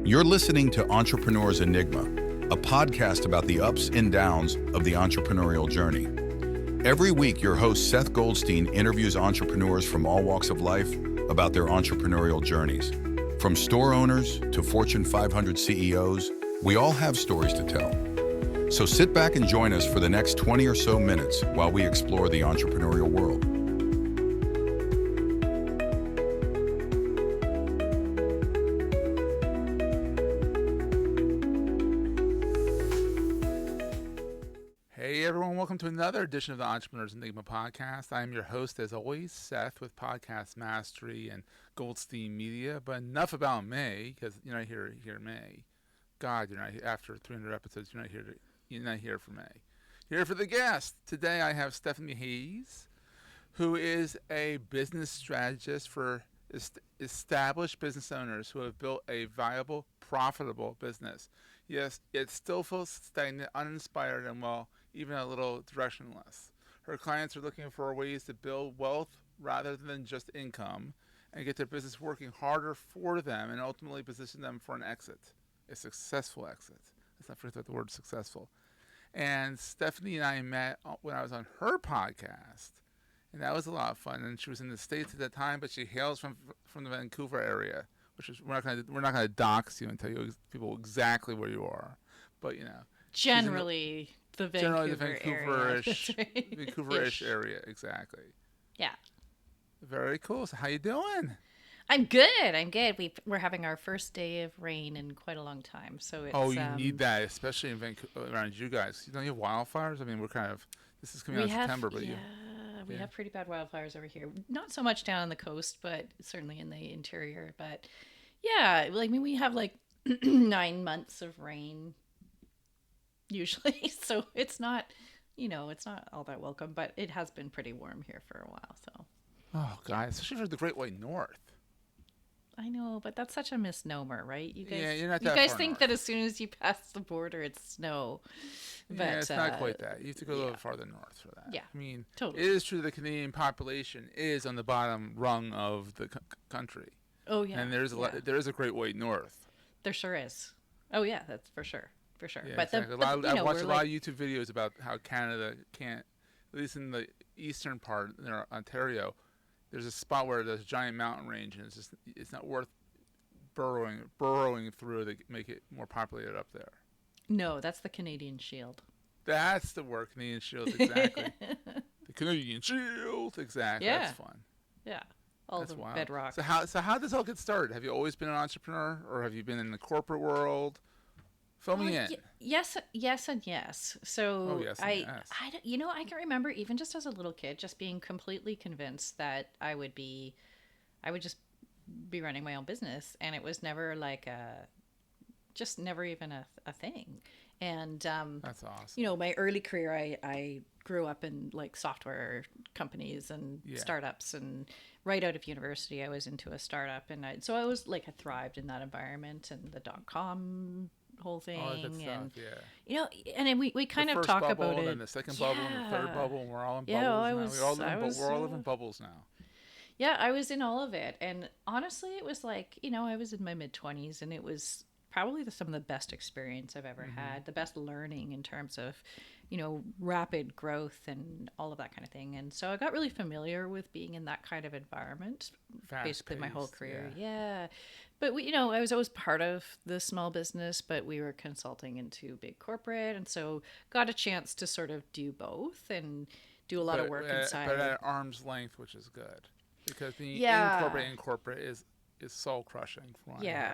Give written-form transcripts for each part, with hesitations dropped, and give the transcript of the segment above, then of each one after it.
You're listening to Entrepreneur's Enigma, a podcast about the ups and downs of the entrepreneurial journey. Every week, your host Seth Goldstein interviews entrepreneurs from all walks of life about their entrepreneurial journeys. From store owners to Fortune 500 CEOs, we all have stories to tell. So sit back and join us for the next 20 or so minutes while we explore the entrepreneurial world. Hey everyone, welcome to another edition of the Entrepreneur's Enigma podcast. I am your host, as always, Seth, with Podcast Mastery and Goldstein Media. But enough about me, because you're not here me. God, you're not here after 300 episodes. You're not here for me. You're here for the guest. Today I have Stephanie Hayes, who is a business strategist for established business owners who have built a viable, profitable business. Yes, it still feels stagnant, uninspired, and even a little directionless. Her clients are looking for ways to build wealth rather than just income and get their business working harder for them and ultimately position them for an exit, a successful exit. Let's not forget the word successful. And Stephanie and I met when I was on her podcast, and that was a lot of fun. And she was in the States at that time, but she hails from the Vancouver area, which is we're not gonna dox you and tell you people exactly where you are, but generally the Vancouver Vancouver-ish, area. Right. Vancouver-ish area, exactly. Yeah. Very cool. So how you doing? I'm good. We're having our first day of rain in quite a long time, so it's. You need that, especially in Vancouver, around you guys. Don't you have wildfires? I mean, this is coming out in September, but we have pretty bad wildfires over here. Not so much down on the coast, but certainly in the interior. But yeah, we have 9 months of rain usually, so it's not, it's not all that welcome. But it has been pretty warm here for a while. So. Oh, guys, especially for the Great White North. I know, but that's such a misnomer, right? You guys, you're not that you guys far think north. that as soon as you pass the border, it's snow. But It's not quite that. You have to go a little farther north for that. Yeah, I mean, totally. it is true the Canadian population is on the bottom rung of the country. Oh yeah, and there is a Great White North. There sure is. Oh yeah, that's for sure. Yeah, but exactly. I've watched a lot of YouTube videos about how Canada can't, at least in the eastern part, Ontario. There's a spot where there's a giant mountain range, and it's not worth burrowing through to make it more populated up there. No, that's the Canadian Shield. That's the word, Canadian Shield, exactly. The Canadian Shield, exactly. Yeah. That's fun. Yeah, that's the wild. Bedrock. So how did this all get started? Have you always been an entrepreneur, or have you been in the corporate world? Fill me in. Yes, and yes. So yes. I can remember even just as a little kid, just being completely convinced that I would just be running my own business, and it was never never even a thing. And that's awesome. My early career, I grew up in software companies and startups, and right out of university, I was into a startup, and I thrived in that environment and the .com whole thing, and and then we kind of talk about it. And the second bubble and the third bubble, and we're all in bubbles now. We're all living bubbles now. Yeah, I was in all of it, and honestly, it was I was in my mid-20s, and it was probably some of the best experience I've ever had, the best learning in terms of, rapid growth and all of that kind of thing. And so I got really familiar with being in that kind of environment, basically my whole career. Yeah. But I was always part of the small business, but we were consulting into big corporate, and so got a chance to sort of do both and do a lot of work inside. But at arm's length, which is good, because being in corporate is soul crushing.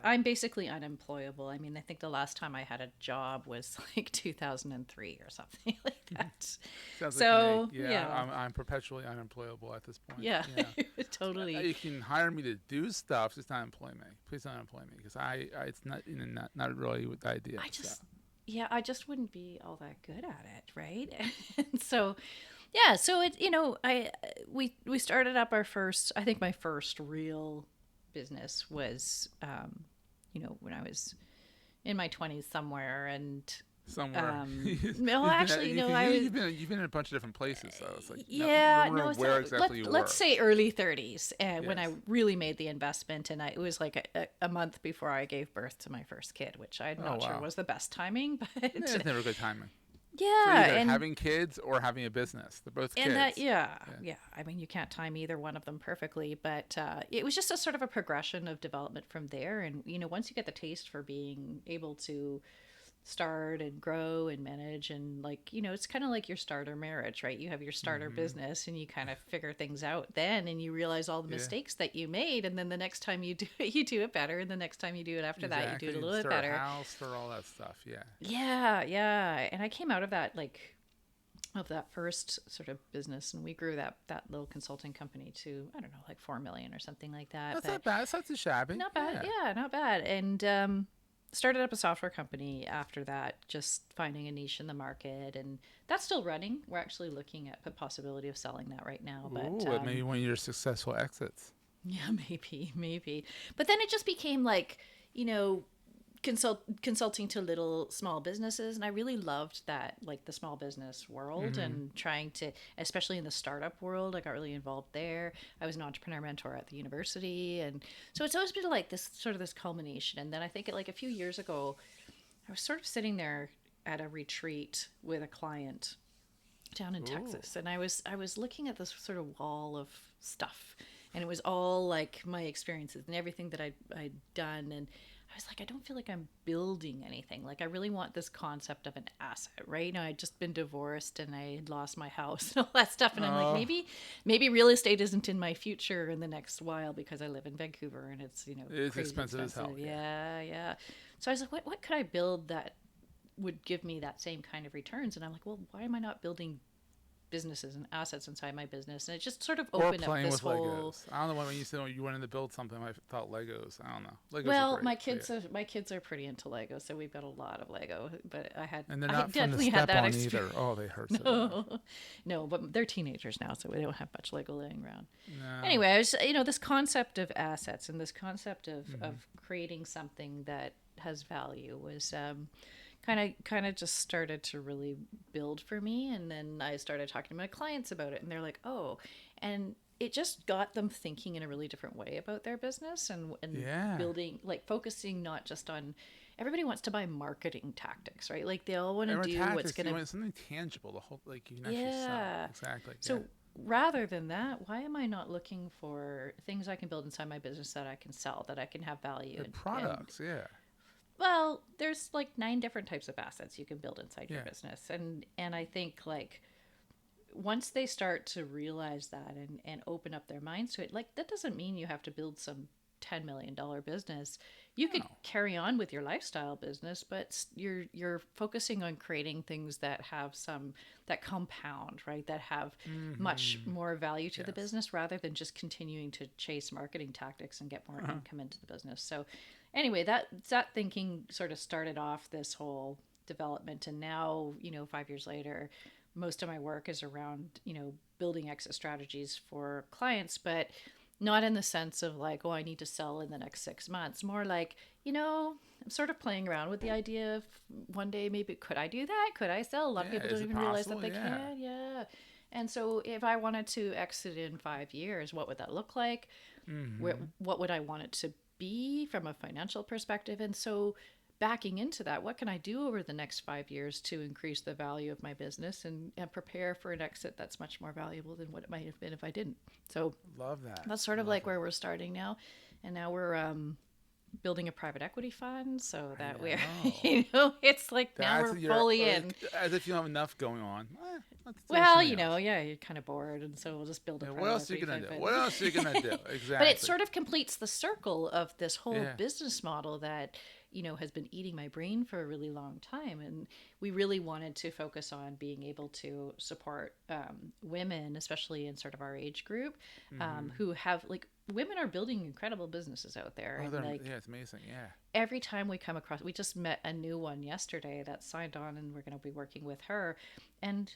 I'm basically unemployable. I mean, I think the last time I had a job was 2003 or something like that. Sounds like me. I'm perpetually unemployable at this point. Yeah. Totally. You can hire me to do stuff, just not employ me. Please don't employ me, because it's not really the idea. I just wouldn't be all that good at it, right? And so it we started up my first real business was when I was in my 20s somewhere, and somewhere. No, actually, no, I was. You've been in a bunch of different places, so it's like Yeah, no, remember where exactly you were. let's say early 30s, when I Yes. really made the investment, and it was like a month before I gave birth to my first kid, which I'm Oh not sure wow. was the best timing, but Yeah, it's never good timing for yeah, either and having kids or having a business. They're both and kids. that yeah, I mean, you can't time either one of them perfectly, but it was just a sort of a progression of development from there. And once you get the taste for being able to start and grow and manage, and like it's kind of like your starter marriage, right? You have your starter business and you kind of figure things out then, and you realize all the Yeah. mistakes that you made, and then the next time you do it, you do it better, and the next time you do it after that, you do it a little bit Start better. a house, start all that stuff. Yeah. Yeah, and I came out of that, like, of that first sort of business, and we grew that little consulting company to, I don't know, like 4 million or something like that. That's But not bad. It's not too shabby. not bad. Yeah, not bad. And started up a software company after that, just finding a niche in the market, and that's still running. We're actually looking at the possibility of selling that right now. But Ooh, maybe one of your successful exits. yeah, maybe. But then it just became like, consulting to little small businesses, and I really loved that, like the small business world, and trying to, especially in the startup world, I got really involved there. I was an entrepreneur mentor at the university, and so it's always been like this sort of this culmination. And then I think like a few years ago, I was sort of sitting there at a retreat with a client down in Texas, and I was looking at this sort of wall of stuff, and it was all like my experiences and everything that I'd done. And I was like, I don't feel like I'm building anything. Like, I really want this concept of an asset, right? I'd just been divorced and I had lost my house and all that stuff. And I'm like, maybe real estate isn't in my future in the next while, because I live in Vancouver and it's, It's crazy expensive as hell. Yeah. So I was like, what could I build that would give me that same kind of returns? And I'm like, well, why am I not building businesses and assets inside my business? And it just sort of Or opened up playing this with whole. Legos. I don't know when you said you wanted to build something. I thought Legos. I don't know. Legos are Well, great, my but kids yeah. my kids are pretty into Lego, so we've got a lot of Lego. But And they're I not fun to definitely had step that on experience. either. Oh, they hurt so bad. No, but they're teenagers now, so we don't have much Lego laying around. No. Anyway, I was, this concept of assets and this concept of creating something that has value was kind of just started to really build for me. And then I started talking to my clients about it, and they're like, oh, and it just got them thinking in a really different way about their business, and Yeah. building, like focusing not just on, everybody wants to buy marketing tactics, right? Like they all want to Everyone do what's tactics, you going to, want something tangible. The whole like you can actually yeah. sell. Exactly. So yeah. rather than that, why am I not looking for things I can build inside my business that I can sell, that I can have value? The products. Yeah. Well, there's like 9 different types of assets you can build inside your Yeah. business. And I think, like, once they start to realize that and open up their minds to it, like, that doesn't mean you have to build some $10 million business. You could carry on with your lifestyle business, but you're focusing on creating things that have that compound, right? That have much more value to the business, rather than just continuing to chase marketing tactics and get more income into the business. So anyway, that thinking sort of started off this whole development. And now, 5 years later, most of my work is around, building exit strategies for clients, but not in the sense of like, oh, I need to sell in the next 6 months. More like, I'm sort of playing around with the idea of one day, maybe, could I do that? Could I sell? A lot of people don't even realize that they can. Yeah. And so if I wanted to exit in 5 years, what would that look like? What would I want it to be from a financial perspective? And so backing into that, what can I do over the next 5 years to increase the value of my business and prepare for an exit that's much more valuable than what it might have been if I didn't? So Love that. that's sort of like where we're starting now. And now we're building a private equity fund, so that we're, it's like now we're fully in. As if you don't have enough going on. Let's do Well, something else. you're kind of bored, and so we'll just build a private What else are you equity gonna do? fund. What else are you gonna do? Exactly. But it sort of completes the circle of this whole Yeah. business model that, has been eating my brain for a really long time. And we really wanted to focus on being able to support women, especially in sort of our age group, who have, like, women are building incredible businesses out there. Oh, And like, yeah, it's amazing. Yeah. every time we come across, we just met a new one yesterday that signed on, and we're going to be working with her. And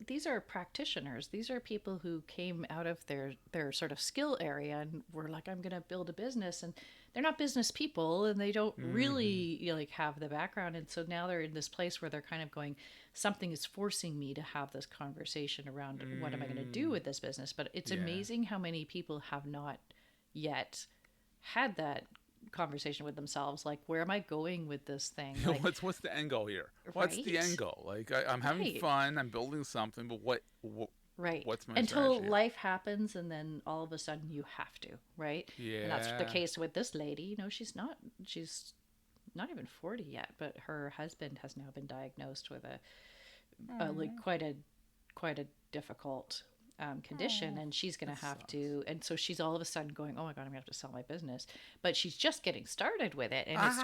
these are practitioners. These are people who came out of their sort of skill area and were like, I'm going to build a business. And they're not business people, and they don't really, you know, like have the background. And so now they're in this place where they're kind of going, something is forcing me to have this conversation around what am I going to do with this business. But it's amazing how many people have not yet had that conversation with themselves, like, where am I going with this thing? Like, what's the end goal here? What's the end goal? Like, I'm having fun, I'm building something, but what's my until strategy? life happens, and then all of a sudden you have to, right? And that's the case with this lady. You know, she's not even 40 yet, but her husband has now been diagnosed with like quite a difficult condition, and she's going to have to, and so she's all of a sudden going, oh my God, I'm gonna have to sell my business. But she's just getting started with it, and it's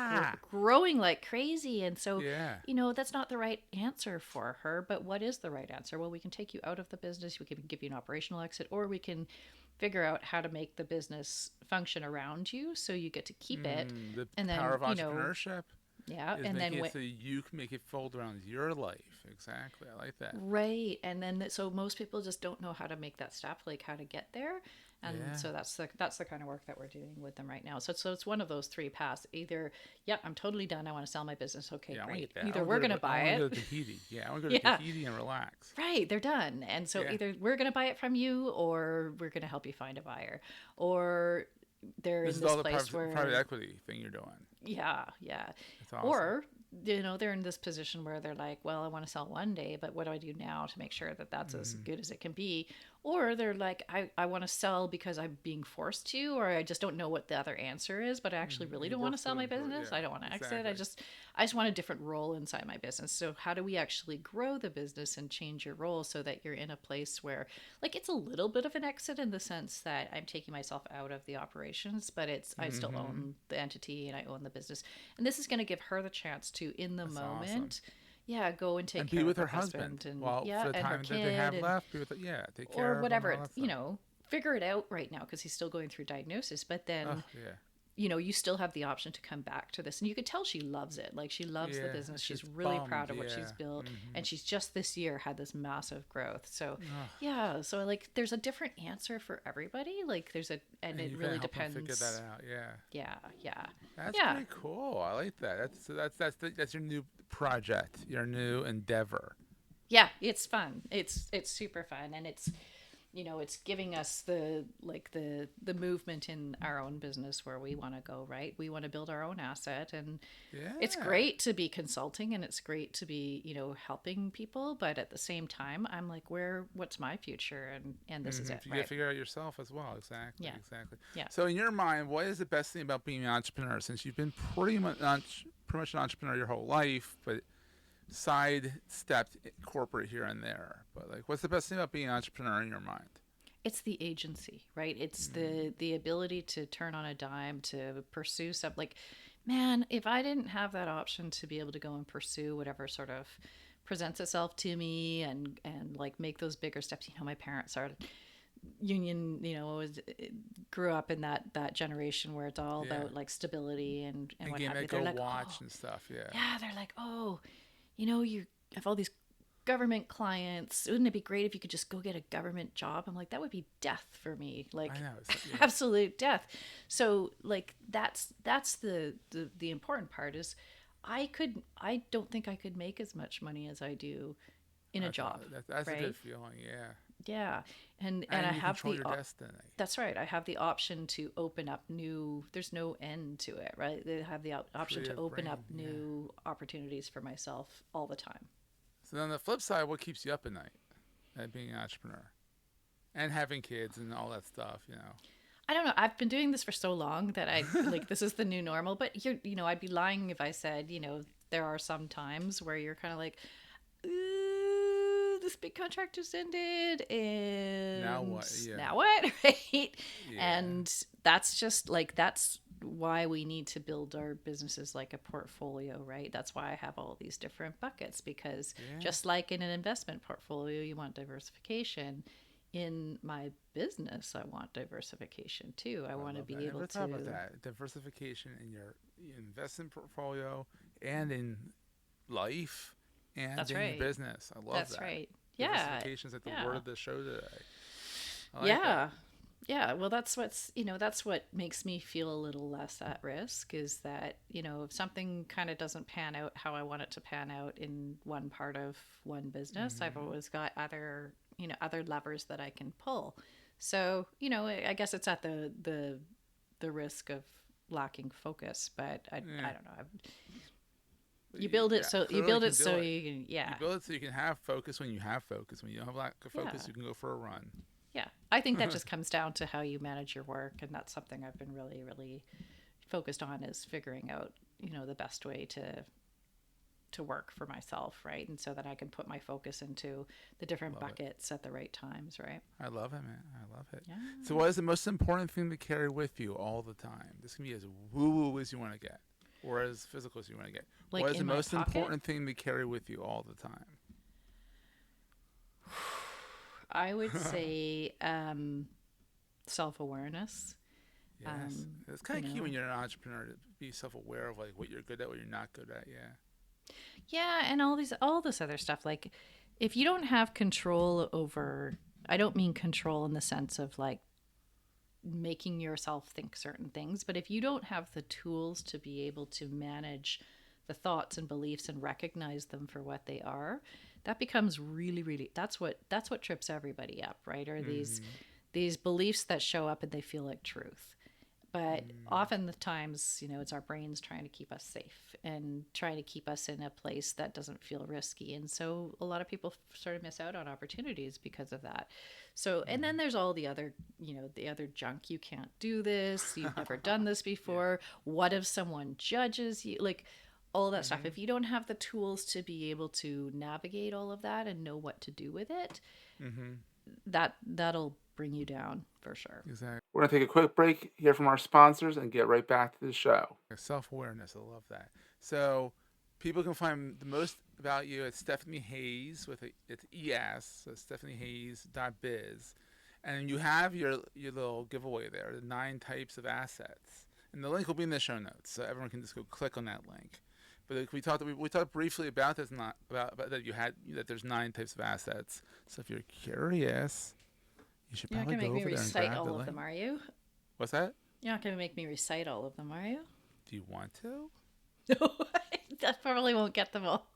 growing like crazy. And so, you know, that's not the right answer for her. But what is the right answer? Well, we can take you out of the business, we can give you an operational exit, or we can figure out how to make the business function around you so you get to keep it. The and then, power of you know, entrepreneurship. Yeah, and then so you can make it fold around your life. Exactly, I like that. Right, and then so most people just don't know how to make that step, like how to get there, and so that's the kind of work that we're doing with them right now. So it's one of those three paths. Either, I'm totally done, I want to sell my business. Okay, great. Either we're gonna buy it. I want to go to Tahiti. I want to go to Tahiti and relax. Right, they're done, and so either we're gonna buy it from you, or we're gonna help you find a buyer, or they're this in is this all place the where private equity thing you're doing. Yeah. That's awesome. Or, you know, they're in this position where they're like, well, I want to sell one day, but what do I do now to make sure that that's as good as it can be? Or they're like, I want to sell because I'm being forced to, or I just don't know what the other answer is, but I actually really don't want to sell my business. I don't want to exit. I just want a different role inside my business. So how do we actually grow the business and change your role so that you're in a place where, like, it's a little bit of an exit in the sense that I'm taking myself out of the operations, but it's I still own the entity and I own the business. And this is going to give her the chance to, in the moment, go and take care be with of her husband, and for the and time her that kid, they have and, left, be with take care or of whatever. them, You know, figure it out right now because he's still going through diagnosis. But then, you know, you still have the option to come back to this, and you could tell she loves it. Like, she loves the business. She's really proud of what she's built, and she's just this year had this massive growth. So so like there's a different answer for everybody. Like there's and it really depends. Figure that out. That's pretty cool. I like that. That's your new project, your new endeavor. Yeah, it's fun. It's super fun, and it's, you know, it's giving us the movement in our own business where we want to go, right? We want to build our own asset, and it's great to be consulting, and it's great to be, you know, helping people, but at the same time, I'm like, what's my future? And this is it. You got to figure out yourself as well. Exactly. Yeah. So in your mind, what is the best thing about being an entrepreneur? Since you've been pretty much an entrepreneur your whole life, but sidestepped corporate here and there, but like, what's the best thing about being an entrepreneur in your mind? It's the agency, right? It's the ability to turn on a dime, to pursue something. Like, man, if I didn't have that option to be able to go and pursue whatever sort of presents itself to me, and like make those bigger steps. You know, my parents are union, you know, grew up in that generation where it's all about like stability and what have you. They're like, watch and stuff. They're like, oh, you know, you have all these government clients. Wouldn't it be great if you could just go get a government job? I'm like, that would be death for me. Like, absolute death. So like, that's the important part is I don't think I could make as much money as I do in a job. That's right? a good feeling. Yeah. And I have control your destiny. That's right. I have the option to open up there's no end to it, right? They have the option to open up new opportunities for myself all the time. So then the flip side, what keeps you up at night at being an entrepreneur and having kids and all that stuff, you know? I don't know. I've been doing this for so long that I like, this is the new normal, but you know, I'd be lying if I said, you know, there are some times where you're kind of like, this big contract just ended, and now what? Now what? Right? And that's just like, that's why we need to build our businesses like a portfolio, right? That's why I have all these different buckets, because just like in an investment portfolio, you want diversification. In my business, I want diversification too. I want to be able to talk about that diversification in your investment portfolio and in life and in your business. I love that. That's right. Diversification is like the word of the show today. Yeah, well, that's what makes me feel a little less at risk is that, if something kind of doesn't pan out how I want it to pan out in one part of one business, I've Mm-hmm. always got other levers that I can pull. So, I guess it's at the risk of lacking focus, but Yeah. I don't know. But yeah, You clearly build can it do so it. you can, You yeah. build it so you can have focus when you have focus. When you don't have lack of Yeah. focus, you can go for a run. Yeah. I think that just comes down to how you manage your work. And that's something I've been really, really focused on is figuring out, the best way to work for myself, right? And so that I can put my focus into the different Love it. buckets at the right times, right? I love it, man. I love it. Yeah. So, what is the most important thing to carry with you all the time? This can be as woo-woo as you want to get, or as physical as you want to get. Like What is the in my most pocket, important thing to carry with you all the time? I would say self-awareness. Yes, it's kind of key when you're an entrepreneur to be self-aware of like what you're good at, what you're not good at. Yeah. Yeah, and all this other stuff. Like, if you don't have control over, I don't mean control in the sense of like making yourself think certain things, but if you don't have the tools to be able to manage the thoughts and beliefs and recognize them for what they are, that becomes really, really, that's what trips everybody up, right? Are these beliefs that show up and they feel like truth. But often the times, it's our brains trying to keep us safe and trying to keep us in a place that doesn't feel risky. And so a lot of people sort of miss out on opportunities because of that. So, and then there's all the other, the other junk. You can't do this. You've never done this before. What if someone judges you? Like all that stuff. If you don't have the tools to be able to navigate all of that and know what to do with it, that'll bring you down for sure. Exactly. We're going to take a quick break, hear from our sponsors, and get right back to the show. Self-awareness. I love that. So people can find the most value at Stephanie Hayes it's ES, so stephaniehayes.biz. And you have your little giveaway there, the 9 types of assets. And the link will be in the show notes, so everyone can just go click on that link. But we talked briefly about this, not about that there's 9 types of assets. So if you're curious, you should You're not probably going to go make me over there and recite grab all the of link. them, are you? What's that? You're not going to make me recite all of them, are you? Do you want to? No, that probably won't get them all.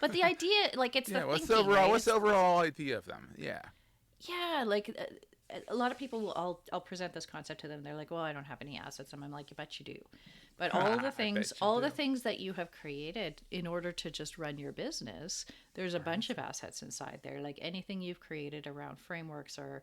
But the idea, like, it's Yeah. the What's thinking, the overall? right? What's the overall idea of them? Yeah. Yeah, like a lot of people, I'll present this concept to them. They're like, "Well, I don't have any assets." And I'm like, "You bet you do." But I all the bet things, you all the do. things that you have created in order to just run your business, there's a bunch of assets inside there. Like anything you've created around frameworks or,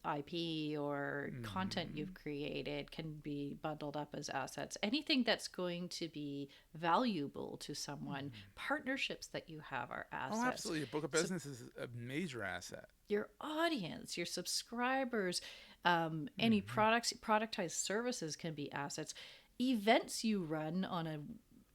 IP or content you've created can be bundled up as assets. Anything that's going to be valuable to someone, partnerships that you have are assets. Oh, absolutely. A book of business is a major asset. Your audience, your subscribers, any productized services can be assets. Events you run on a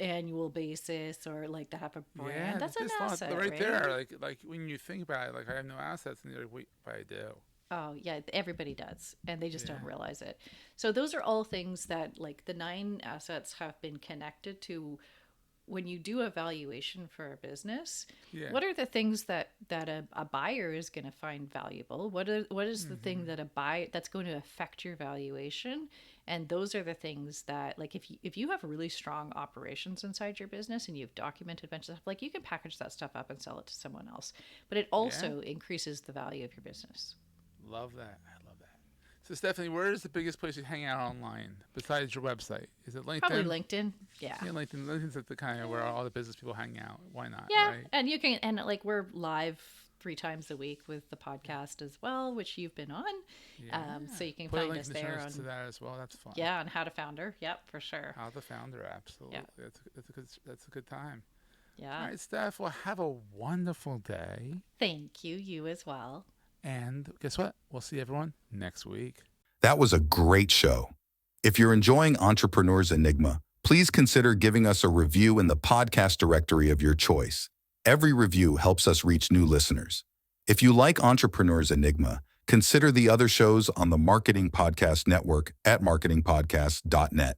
annual basis or like to have a brand, that's an asset, right there. Like when you think about it, like I have no assets, and you're like, wait, but I do. Oh yeah, everybody does, and they just don't realize it. So those are all things that, like, the 9 assets have been connected to. When you do a valuation for a business, what are the things that a buyer is going to find valuable? What is the thing that that's going to affect your valuation? And those are the things that, like, if you have really strong operations inside your business and you've documented a bunch of stuff, like, you can package that stuff up and sell it to someone else. But it also increases the value of your business. Love that. I love that. So Stephanie, where is the biggest place you hang out online besides your website? Is it LinkedIn? Probably LinkedIn. Yeah. Yeah, LinkedIn. LinkedIn's at the kind of where all the business people hang out. Why not? Yeah, Right? and you can, and like, we're live 3 times a week with the podcast as well, which you've been on. So you can Put a find link us in the show there notes on, to that as well. That's fun. yeah, on How to Founder. Yep, for sure. How the founder, absolutely. Yeah. That's a good time. Yeah. All right, Steph. Well, have a wonderful day. Thank you. You as well. And guess what? We'll see everyone next week. That was a great show. If you're enjoying Entrepreneur's Enigma, please consider giving us a review in the podcast directory of your choice. Every review helps us reach new listeners. If you like Entrepreneur's Enigma, consider the other shows on the Marketing Podcast Network at marketingpodcast.net.